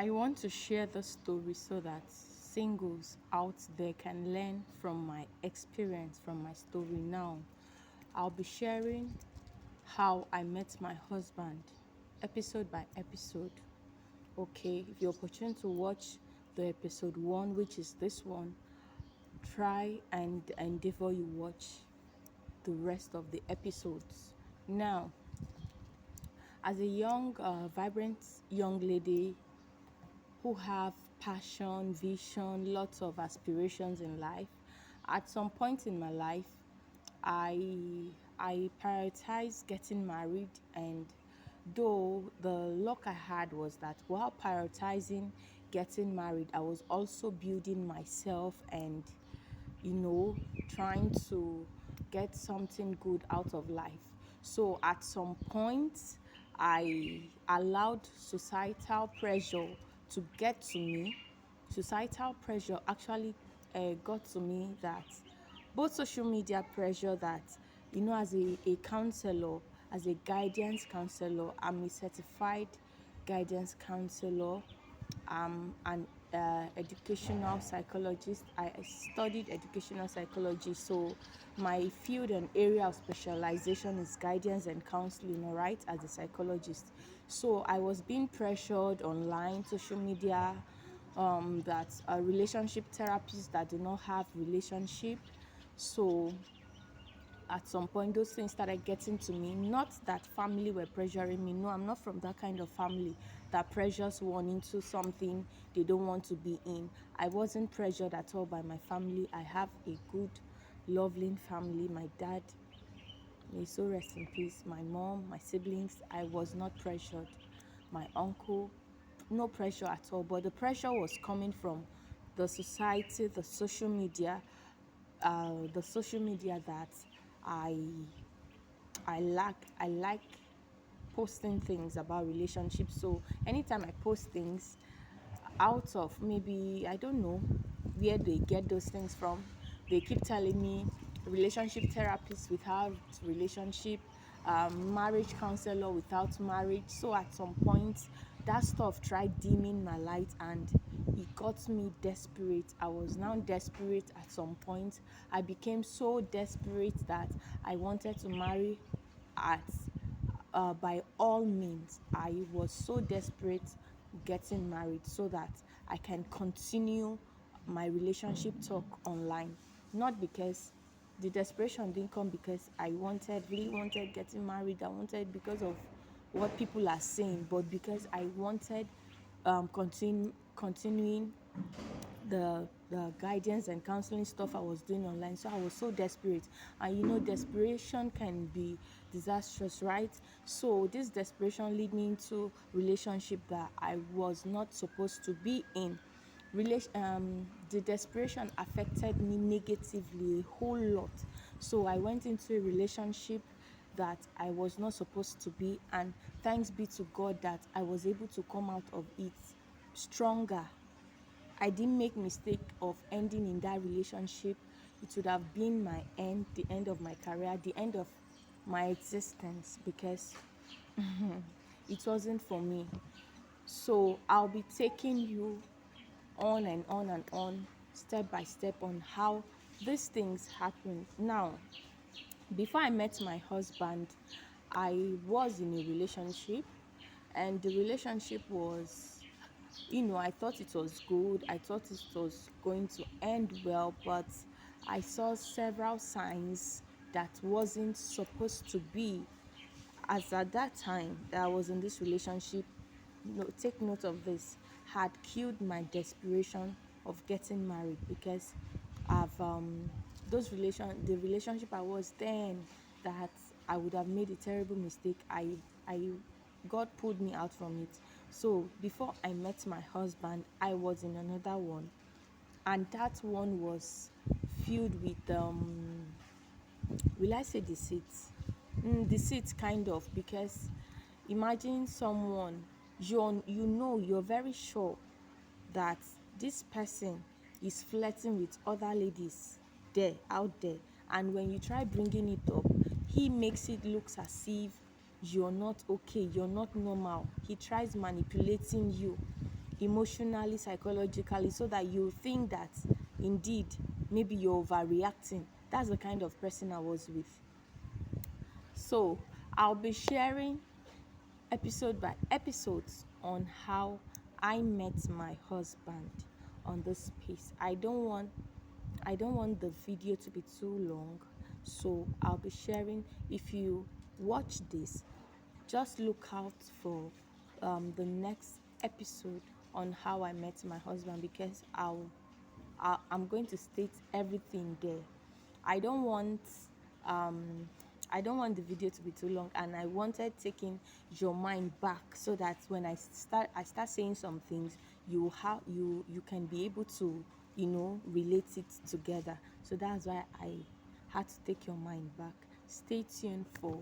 I want to share the story so that singles out there can learn from my experience, from my story. Now, I'll be sharing how I met my husband, episode by episode. Okay, if you're opportune to watch the episode one, which is this one, try and endeavor you watch the rest of the episodes. Now, as a young, vibrant young lady who have passion, vision, lots of aspirations in life. At some point in my life, I prioritized getting married, and though the luck I had was that while prioritizing getting married, I was also building myself and trying to get something good out of life. So at some point, I allowed societal pressure to get to me. Societal pressure actually got to me, that both social media pressure, that as a counselor, as a guidance counselor, I'm a certified guidance counselor. I'm an educational psychologist. I studied educational psychology, so my field and area of specialization is guidance and counseling, all right, as a psychologist. So I was being pressured online, social media, that relationship therapists that do not have relationship. So at some point those things started getting to me. Not that family were pressuring me. No, I'm not from that kind of family that pressures one into something they don't want to be in. I wasn't pressured at all by my family. I have a good, loving family. My dad, may so rest in peace. My mom, my siblings, I was not pressured. My uncle, no pressure at all. But the pressure was coming from the society, the social media that I I like posting things about relationships. So anytime I post things, out of maybe, I don't know where they get those things from, they keep telling me relationship therapist without relationship, marriage counselor without marriage. So at some point, that stuff tried dimming my light, and it got me desperate. I was now desperate. At some point, I became so desperate that I wanted to marry at by all means. I was so desperate getting married so that I can continue my relationship talk online. Not because the desperation didn't come because I really wanted getting married. I wanted because of what people are saying, but because I wanted continuing the guidance and counseling stuff I was doing online. So I was so desperate. And desperation can be disastrous, right? So this desperation led me into relationship that I was not supposed to be in. The desperation affected me negatively a whole lot. So I went into a relationship that I was not supposed to be, and thanks be to God that I was able to come out of it stronger. I didn't make mistake of ending in that relationship. It would have been my end, the end of my career, the end of my existence, because it wasn't for me. So I'll be taking you on and on and on, step by step, on how these things happen. Now, before I met my husband, I was in a relationship, and the relationship was, I thought it was good. I thought it was going to end well, but I saw several signs that wasn't supposed to be. As at that time that I was in this relationship, no, take note of this, had killed my desperation of getting married, because I've the relationship I was then, that I would have made a terrible mistake. I God pulled me out from it. So before I met my husband, I was in another one, and that one was filled with will I say deceit? Deceit, kind of, because imagine someone, you're very sure that this person is flirting with other ladies out there, and when you try bringing it up, he makes it looks as if you're not okay, you're not normal. He tries manipulating you. emotionally, psychologically, so that you think that indeed maybe you're overreacting. That's the kind of person I was with. So I'll be sharing episode by episodes on how I met my husband on this space. I don't want the video to be too long, so I'll be sharing. If you watch this, just look out for the next episode on how I met my husband, because I'm going to state everything there. I don't want um I don't want the video to be too long, and I wanted taking your mind back, so that when I start saying some things, you can be able to relate it together. So that's why I had to take your mind back. Stay tuned for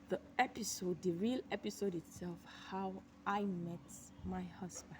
the real episode itself, how I met my husband.